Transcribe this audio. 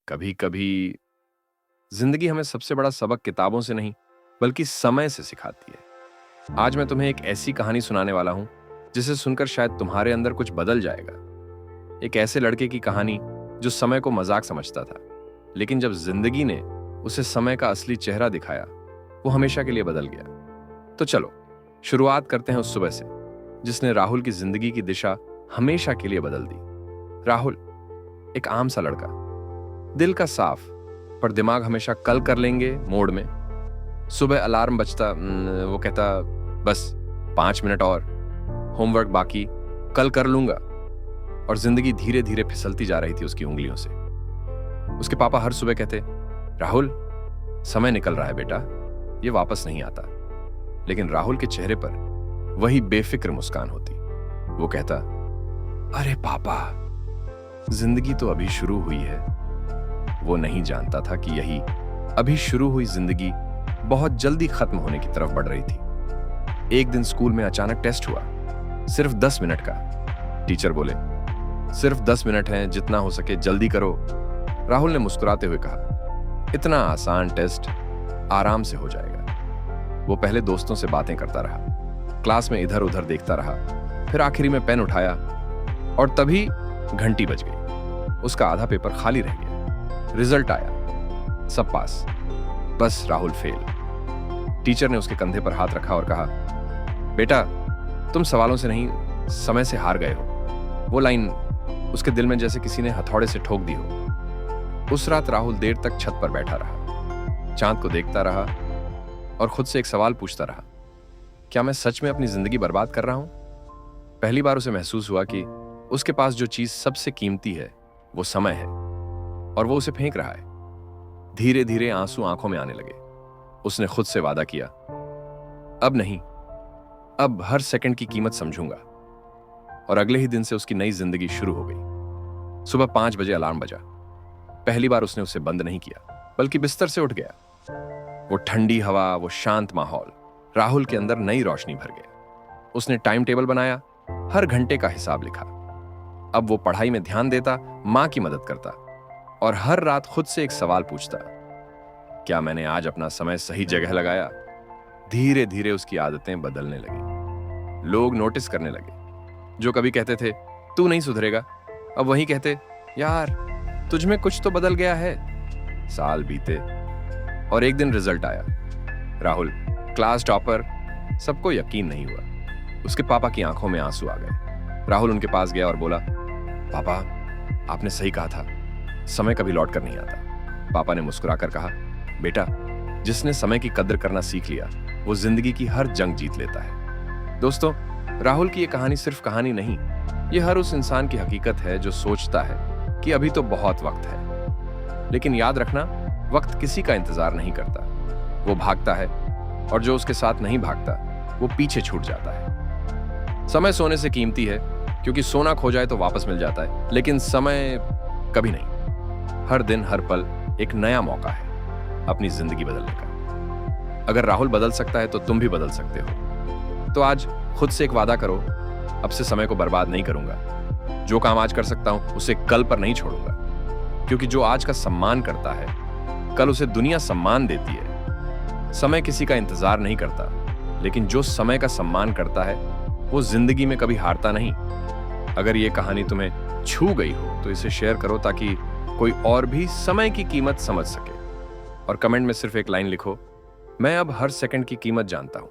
कभी कभी जिंदगी हमें सबसे बड़ा सबक किताबों से नहीं बल्कि समय से सिखाती है। आज मैं तुम्हें एक ऐसी कहानी सुनाने वाला हूं जिसे सुनकर शायद तुम्हारे अंदर कुछ बदल जाएगा। एक ऐसे लड़के की कहानी जो समय को मजाक समझता था, लेकिन जब जिंदगी ने उसे समय का असली चेहरा दिखाया वो हमेशा के लिए बदल गया। तो चलो शुरुआत करते हैं उस सुबह से जिसने राहुल की जिंदगी की दिशा हमेशा के लिए बदल दी। राहुल एक आम सा लड़का, दिल का साफ पर दिमाग हमेशा कल कर लेंगे मोड में। सुबह अलार्म बजता, वो कहता बस 5 मिनट और, होमवर्क बाकी, कल कर लूंगा। और जिंदगी धीरे धीरे फिसलती जा रही थी उसकी उंगलियों से। उसके पापा हर सुबह कहते, राहुल समय निकल रहा है बेटा, ये वापस नहीं आता। लेकिन राहुल के चेहरे पर वही बेफिक्र मुस्कान होती। वो कहता, अरे पापा, जिंदगी तो अभी शुरू हुई है। वो नहीं जानता था कि यही अभी शुरू हुई जिंदगी बहुत जल्दी खत्म होने की तरफ बढ़ रही थी। एक दिन स्कूल में अचानक टेस्ट हुआ, सिर्फ 10 मिनट का। टीचर बोले, सिर्फ 10 मिनट हैं, जितना हो सके जल्दी करो। राहुल ने मुस्कुराते हुए कहा, इतना आसान टेस्ट, आराम से हो जाएगा। वो पहले दोस्तों से बातें करता रहा, क्लास में इधर उधर देखता रहा, फिर आखिरी में पेन उठाया और तभी घंटी बज गई। उसका आधा पेपर खाली रह गया। रिजल्ट आया, सब पास, बस राहुल फेल। टीचर ने उसके कंधे पर हाथ रखा और कहा, बेटा तुम सवालों से नहीं, समय से हार गए हो। वो लाइन उसके दिल में जैसे किसी ने हथौड़े से ठोक दी हो। उस रात राहुल देर तक छत पर बैठा रहा, चांद को देखता रहा और खुद से एक सवाल पूछता रहा, क्या मैं सच में अपनी जिंदगी बर्बाद कर रहा हूं? पहली बार उसे महसूस हुआ कि उसके पास जो चीज सबसे कीमती है वो समय है और वो उसे फेंक रहा है। धीरे धीरे आंसू आंखों में आने लगे। उसने खुद से वादा किया, अब नहीं, अब हर सेकंड की कीमत समझूंगा। और अगले ही दिन से उसकी नई जिंदगी शुरू हो गई। सुबह 5 बजे अलार्म बजा। पहली बार उसने उसे बंद नहीं किया बल्कि बिस्तर से उठ गया। वो ठंडी हवा, वो शांत माहौल, राहुल के अंदर नई रोशनी भर गया। उसने टाइम टेबल बनाया, हर घंटे का हिसाब लिखा। अब वो पढ़ाई में ध्यान देता, मां की मदद करता और हर रात खुद से एक सवाल पूछता, क्या मैंने आज अपना समय सही जगह लगाया? धीरे धीरे उसकी आदतें बदलने लगी। लोग नोटिस करने लगे। जो कभी कहते थे तू नहीं सुधरेगा, अब वही कहते, यार तुझ में कुछ तो बदल गया है। साल बीते और एक दिन रिजल्ट आया। Rahul class topper. सबको यकीन नहीं हुआ। उसके पापा की आंखों में आंसू आ गए। राहुल उनके पास गया और बोला, पापा आपने सही कहा था, समय कभी लौट कर नहीं आता। पापा ने मुस्कुराकर कहा, बेटा जिसने समय की कद्र करना सीख लिया वो जिंदगी की हर जंग जीत लेता है। दोस्तों, राहुल की ये कहानी सिर्फ कहानी नहीं, ये हर उस इंसान की हकीकत है जो सोचता है कि अभी तो बहुत वक्त है। लेकिन याद रखना, वक्त किसी का इंतजार नहीं करता, वो भागता है और जो उसके साथ नहीं भागता वो पीछे छूट जाता है। समय सोने से कीमती है क्योंकि सोना खो जाए तो वापस मिल जाता है, लेकिन समय कभी नहीं। हर दिन हर पल एक नया मौका है अपनी जिंदगी बदलने का। अगर राहुल बदल सकता है तो तुम भी बदल सकते हो। तो आज खुद से एक वादा करो, अब से समय को बर्बाद नहीं करूंगा। जो काम आज कर सकता हूं उसे कल पर नहीं छोड़ूंगा, क्योंकि जो आज का सम्मान करता है कल उसे दुनिया सम्मान देती है। समय किसी का इंतजार नहीं करता, लेकिन जो समय का सम्मान करता है वो जिंदगी में कभी हारता नहीं। अगर ये कहानी तुम्हें छू गई हो तो इसे शेयर करो ताकि कोई और भी समय की कीमत समझ सके। और कमेंट में सिर्फ एक लाइन लिखो, मैं अब हर सेकंड की कीमत जानता हूं।